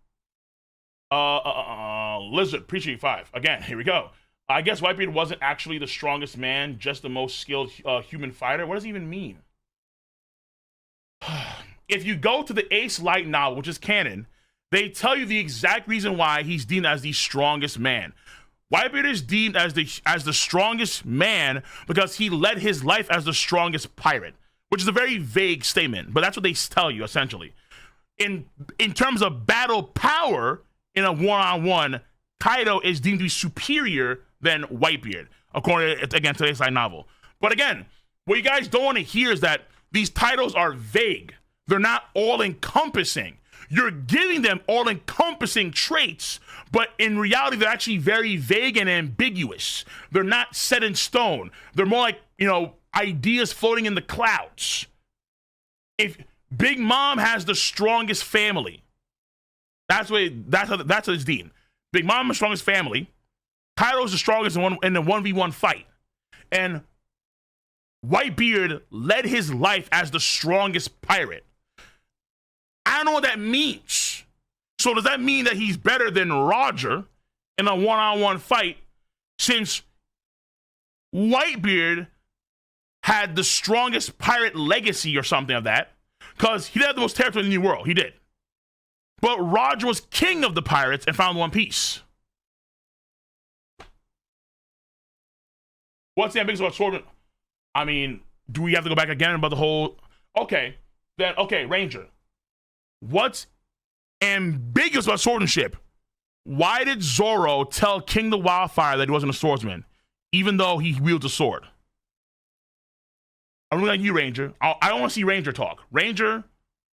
Lizard, appreciate 5. Again, here we go. I guess Whitebeard wasn't actually the strongest man, just the most skilled human fighter. What does it even mean? If you go to the Ace Light novel, which is canon, they tell you the exact reason why he's deemed as the strongest man. Whitebeard is deemed as the strongest man because he led his life as the strongest pirate, which is a very vague statement, but that's what they tell you essentially. In terms of battle power in a one-on-one, Kaido is deemed to be superior than Whitebeard, according to, again, today's light novel. But again, what you guys don't want to hear is that these titles are vague. They're not all-encompassing. You're giving them all-encompassing traits, but in reality, they're actually very vague and ambiguous. They're not set in stone. They're more like, ideas floating in the clouds. If Big Mom has the strongest family, that's what it's deemed. Big Mom is the strongest family. Kaido's the strongest in the 1v1 fight. And Whitebeard led his life as the strongest pirate. I don't know what that means. So does that mean that he's better than Roger in a one-on-one fight, since Whitebeard had the strongest pirate legacy or something of that? Because he had the most territory in the New World. He did. But Roger was king of the pirates and found One Piece. What's the ambiguous about Swordsman? I mean, do we have to go back again about the whole... Okay, Ranger. What's ambiguous about swordsmanship? Why did Zoro tell King the Wildfire that he wasn't a swordsman, even though he wields a sword? I'm looking at you, Ranger. I don't want to see Ranger talk. Ranger,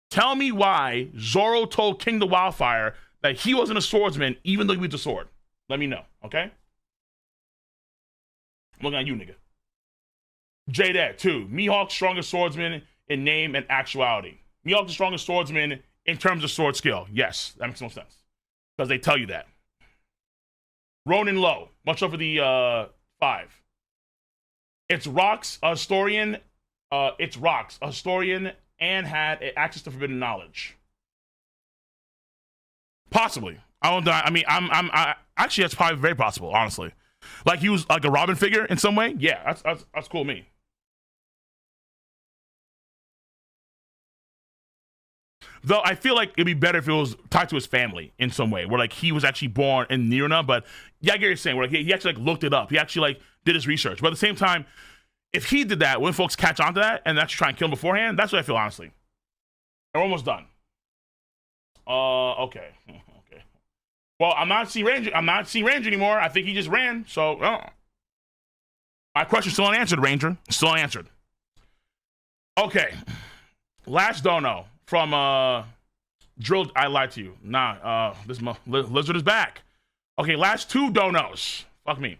tell me why Zoro told King the Wildfire that he wasn't a swordsman, even though he wields a sword. Let me know, okay? I'm looking at you, nigga. J-Dad, too. Mihawk's strongest swordsman in name and actuality. Mihawk's the strongest swordsman in terms of sword skill. Yes, that makes no sense. Because they tell you that. Ronin Low. Much over the 5. It's Rocks, a historian. It's Rocks, a historian, and had access to forbidden knowledge. Possibly. I actually, that's probably very possible, honestly. Like he was like a Robin figure in some way. Yeah, that's cool with me. Though I feel like it'd be better if it was tied to his family in some way, where like he was actually born in Nirna. But yeah, I get what you're saying. Where like, he actually like looked it up. He actually like did his research. But at the same time, if he did that, when folks catch on to that and actually try and kill him beforehand, that's what I feel, honestly. And we're almost done. Okay. Well, I'm not seeing Ranger anymore. I think he just ran. So my question's still unanswered, Ranger. Still unanswered. Okay. Last dono from Drilled. I lied to you. Nah, this lizard is back. Okay, last 2 donos. Fuck me.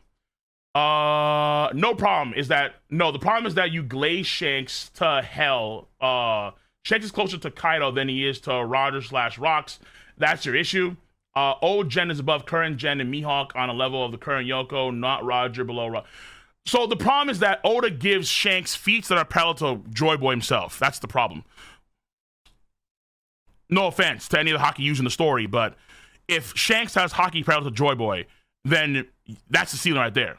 The problem is that you glaze Shanks to hell. Shanks is closer to Kaido than he is to Roger/Rocks. That's your issue. Old Gen is above current Gen and Mihawk on a level of the current Yoko, not Roger below Roger. So the problem is that Oda gives Shanks feats that are parallel to Joy Boy himself. That's the problem. No offense to any of the Haki used in the story, but if Shanks has Haki parallel to Joy Boy, then that's the ceiling right there.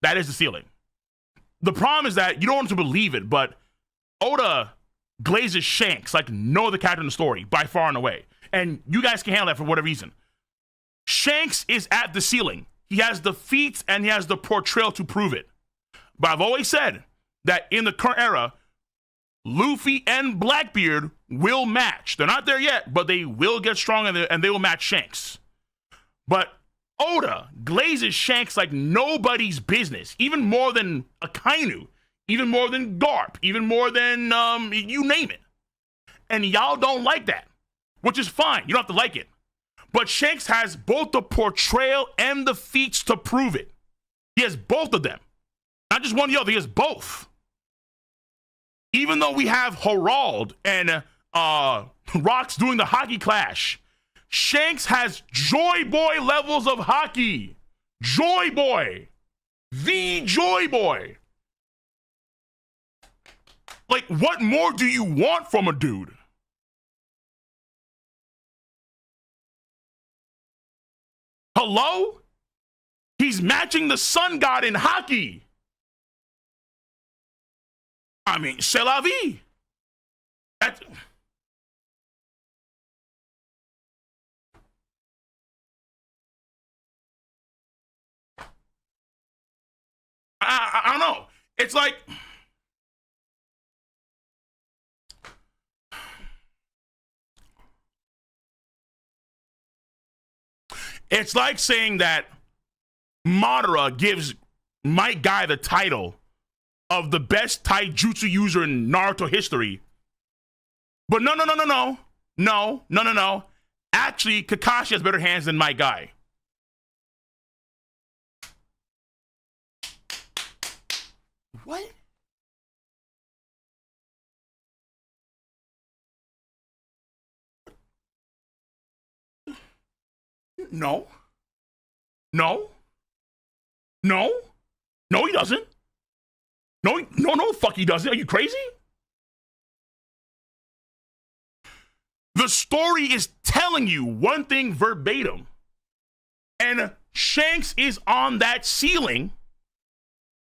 That is the ceiling. The problem is that you don't want to believe it, but Oda glazes Shanks like no other character in the story, by far and away. And you guys can handle that for whatever reason. Shanks is at the ceiling. He has the feats and he has the portrayal to prove it. But I've always said that in the current era, Luffy and Blackbeard will match. They're not there yet, but they will get strong and they will match Shanks. But Oda glazes Shanks like nobody's business, even more than Akainu, even more than Garp, even more than you name it. And y'all don't like that, which is fine. You don't have to like it. But Shanks has both the portrayal and the feats to prove it. He has both of them. Not just one or the other, he has both. Even though we have Herald and Rocks doing the Haki clash, Shanks has Joy Boy levels of Haki. Joy Boy. The Joy Boy. Like, what more do you want from a dude? Hello? He's matching the sun god in Haki. I mean, c'est la vie. That's... I don't know. It's like... It's like saying that Madara gives Might Guy the title of the best taijutsu user in Naruto history. But no. Actually, Kakashi has better hands than Might Guy. What? No, he doesn't. No, fuck, he doesn't. Are you crazy? The story is telling you one thing verbatim, and Shanks is on that ceiling,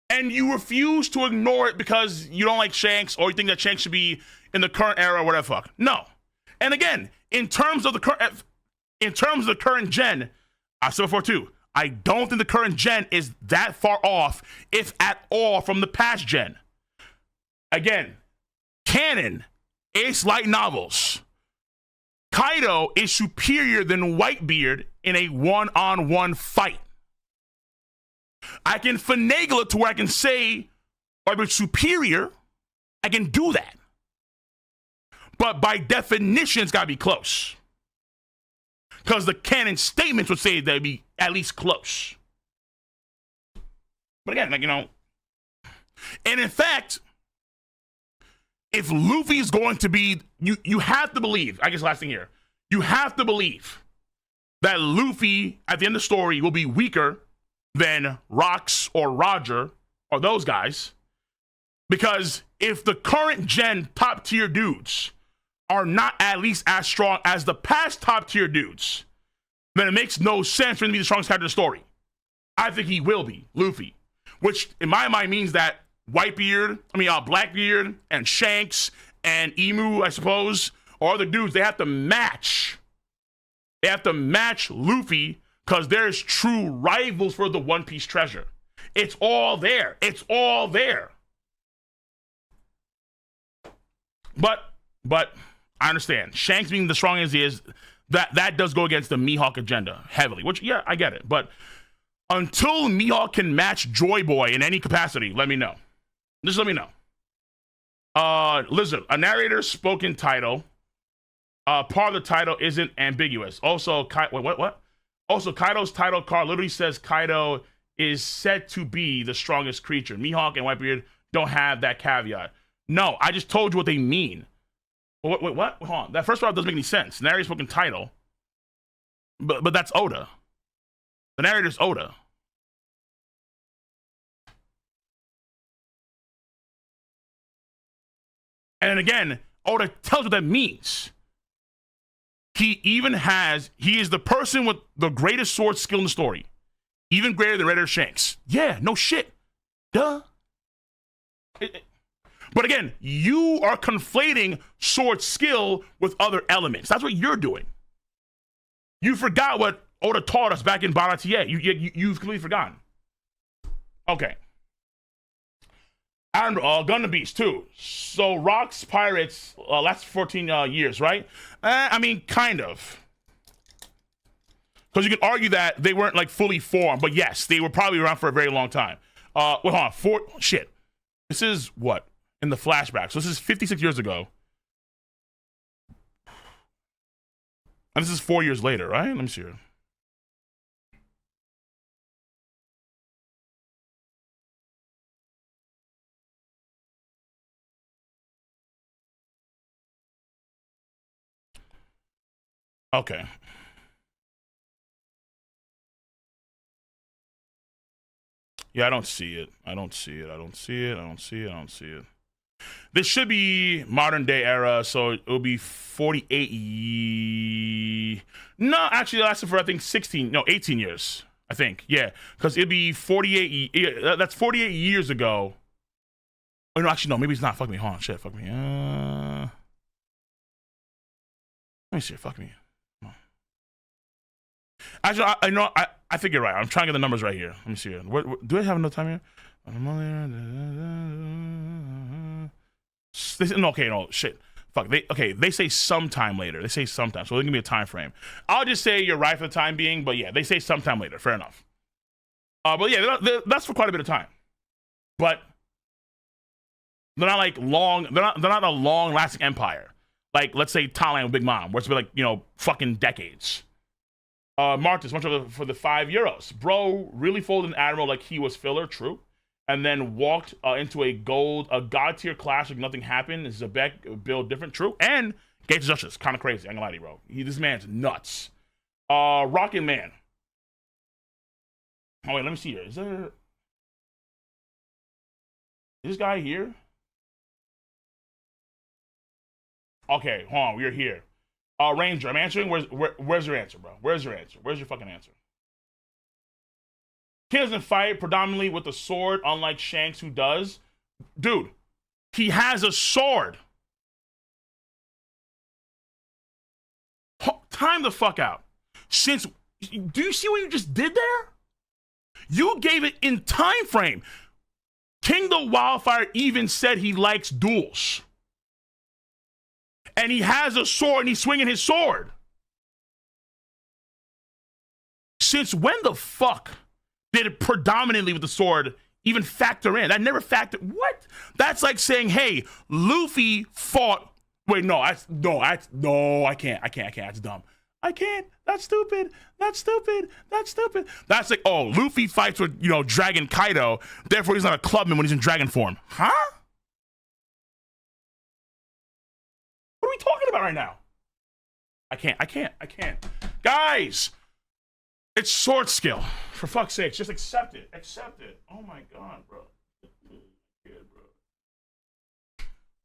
and you refuse to ignore it because you don't like Shanks or you think that Shanks should be in the current era or whatever. Fuck. No. And again, in terms of the current gen, I said before too, I don't think the current gen is that far off, if at all, from the past gen. Again, canon, Ace Light novels. Kaido is superior than Whitebeard in a one-on-one fight. I can finagle it to where I can say Whitebeard's superior. I can do that. But by definition, it's got to be close. Because the canon statements would say they'd be at least close. But again, like, you know, and in fact, if Luffy is going to be, you have to believe, I guess last thing here, you have to believe that Luffy at the end of the story will be weaker than Rox or Roger or those guys. Because if the current gen top tier dudes are not at least as strong as the past top tier dudes, then it makes no sense for him to be the strongest character in the story. I think he will be, Luffy. Which in my mind means that Blackbeard and Shanks and Emu, I suppose, or other dudes, they have to match. They have to match Luffy because there's true rivals for the One Piece treasure. It's all there. It's all there. But I understand. Shanks being the strongest he is, that does go against the Mihawk agenda heavily, which, yeah, I get it. But until Mihawk can match Joy Boy in any capacity, let me know. Just let me know. Lizard, a narrator's spoken title. Part of the title isn't ambiguous. Also, what? Also, Kaido's title card literally says Kaido is said to be the strongest creature. Mihawk and Whitebeard don't have that caveat. No, I just told you what they mean. Wait, what? Hold on. That first part doesn't make any sense. Narrator's spoken title. But that's Oda. The narrator's Oda. And again, Oda tells what that means. He is the person with the greatest sword skill in the story. Even greater than Red Hair Shanks. Yeah, no shit. Duh. But again, you are conflating sword skill with other elements. That's what you're doing. You forgot what Oda taught us back in Baratie. You've completely forgotten. Okay. Admiral, Gun the Beast, too. So, Rock's Pirates last 14 years, right? I mean, kind of. Because you could argue that they weren't, like, fully formed. But yes, they were probably around for a very long time. Wait, hold on. Shit. This is what? In the flashback. So, this is 56 years ago. And this is 4 years later, right? Let me see here. Okay. Yeah, I don't see it. I don't see it. This should be modern day era, so it'll be 48. No, actually, it lasted for, I think, 18 years. I think. Yeah, because it'd be 48. That's 48 years ago. Oh no, actually no, maybe it's not. Fuck me. Hold on, shit. Fuck me. Let me see. Fuck me. Actually, I know. I think you're right. I'm trying to get the numbers right here. Let me see. Do I have enough time here? Okay, no shit. Fuck. They say sometime later. They say sometime. So they're gonna be a time frame. I'll just say you're right for the time being. But yeah, they say sometime later. Fair enough. But yeah, that's for quite a bit of time. But they're not like long. They're not a long lasting empire. Like let's say Thailand with Big Mom, where it's been like fucking decades. Martis, much for the €5. Bro really folded an Admiral like he was filler. True. And then walked into a god tier clash like nothing happened. Zebek build different, true. And Gates of Justice, kind of crazy. I'm gonna lie to you, bro. This man's nuts. Rocket Man. Oh wait, let me see here. Is this guy here? Okay, hold on. We're here. Ranger, I'm answering. Where's your answer, bro? Where's your answer? Where's your fucking answer? He doesn't fight predominantly with a sword, unlike Shanks, who does. Dude, he has a sword. Time the fuck out. Do you see what you just did there? You gave it in time frame. King the Wildfire even said he likes duels. And he has a sword and he's swinging his sword. Since when the fuck did it predominantly with the sword even factor in? That never factored. What? That's like saying, hey, Luffy fought. Wait, no, I can't. That's dumb. I can't. That's stupid. That's like, oh, Luffy fights with, Dragon Kaido. Therefore, he's not a clubman when he's in dragon form. Huh? What are we talking about right now? I can't. Guys, it's sword skill. For fuck's sake, just accept it. Oh my god, bro.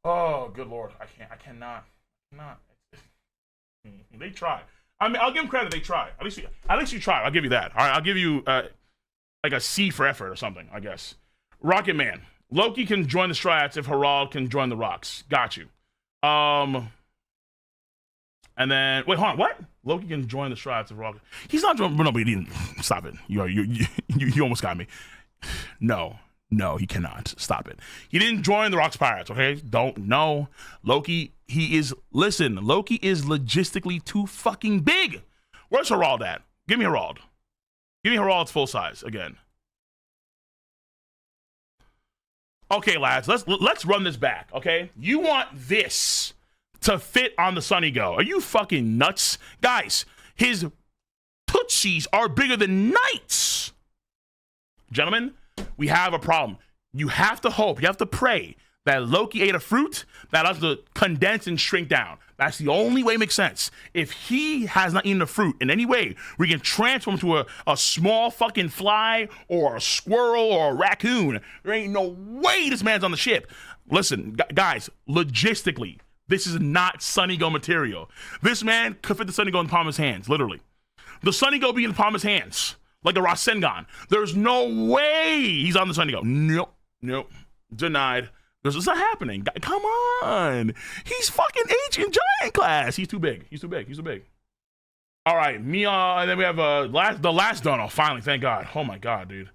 Oh, good lord. I cannot. They try. I mean, I'll give them credit. They try. At least you try. I'll give you that. All right, I'll give you like a C for effort or something, I guess. Rocket Man. Loki can join the Strats if Harald can join the Rocks. Got you. And then wait, hold on. What? Loki can join the Strats if Harald. He's not joining. No, but he didn't. Stop it. You almost got me. No, he cannot. Stop it. He didn't join the Rocks Pirates, okay? Don't know. Loki, Loki is logistically too fucking big. Where's Harald at? Give me Harald. Give me Harald's full size again. Okay, lads, let's run this back, okay? You want this to fit on the Sunny Go. Are you fucking nuts? Guys, his Tootsies are bigger than Knights. Gentlemen, we have a problem. You have to hope, you have to pray that Loki ate a fruit that allows to condense and shrink down. That's the only way it makes sense. If he has not eaten a fruit in any way, we can transform to a small fucking fly or a squirrel or a raccoon. There ain't no way this man's on the ship. Listen, guys, logistically, this is not Sunny Go material. This man could fit the Sunny Go in the palm of his hands, literally. The Sunny Go be in the palm of his hands, like the Rasengan. There's no way he's on the Sunny Go. Nope. Denied. This is not happening. Come on. He's fucking ancient giant class. He's too big. All right, Mia, and then we have the last dono. Finally, thank God. Oh my God, dude.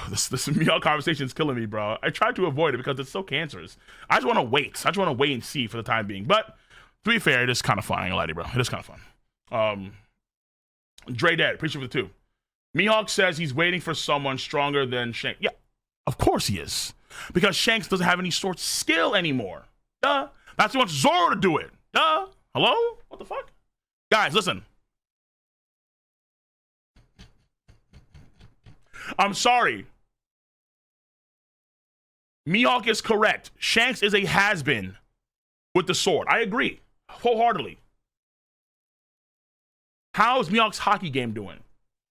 This Mia conversation is killing me, bro. I tried to avoid it because it's so cancerous. I just want to wait and see for the time being. But to be fair, it is kind of fun. I ain't gonna lie to you, bro. It is kind of fun. Dre Dead, Preacher for the 2. Mihawk says he's waiting for someone stronger than Shanks. Yeah, of course he is. Because Shanks doesn't have any sword skill anymore. Duh. That's he wants Zoro to do it. Duh. Hello? What the fuck? Guys, listen. I'm sorry. Mihawk is correct. Shanks is a has-been with the sword. I agree. Wholeheartedly. How is Mihawk's Haki game doing?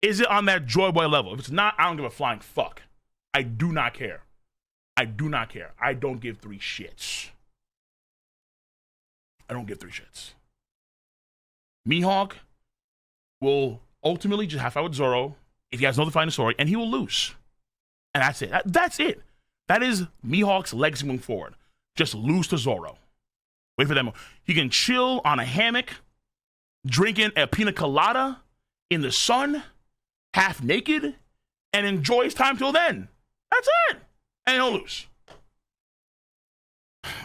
Is it on that Joy Boy level? If it's not, I don't give a flying fuck. I do not care. I don't give three shits. Mihawk will ultimately just have to fight with Zoro if he has no defining story, and he will lose. And that's it. That's it. That is Mihawk's legacy moving forward. Just lose to Zoro. Wait for them. He can chill on a hammock, drinking a pina colada in the sun, half naked, and enjoy his time till then. That's it. And he'll lose.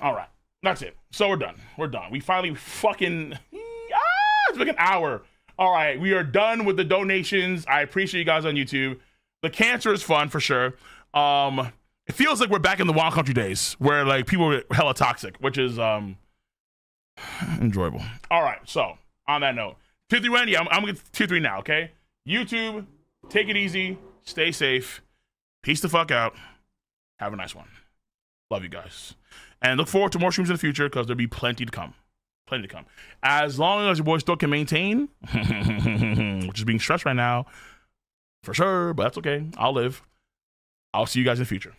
All right. That's it. So we're done. We're done. We finally fucking... it's like an hour. All right. We are done with the donations. I appreciate you guys on YouTube. The cancer is fun for sure. It feels like we're back in the Wild Country days where like people were hella toxic, which is enjoyable. All right. So on that note, tier 3 Wendy, I'm gonna get tier 3 now. Okay. YouTube, take it easy. Stay safe. Peace the fuck out. Have a nice one. Love you guys. And look forward to more streams in the future because there'll be plenty to come. Plenty to come. As long as your boy still can maintain, which is being stressed right now, for sure, but that's okay. I'll live. I'll see you guys in the future.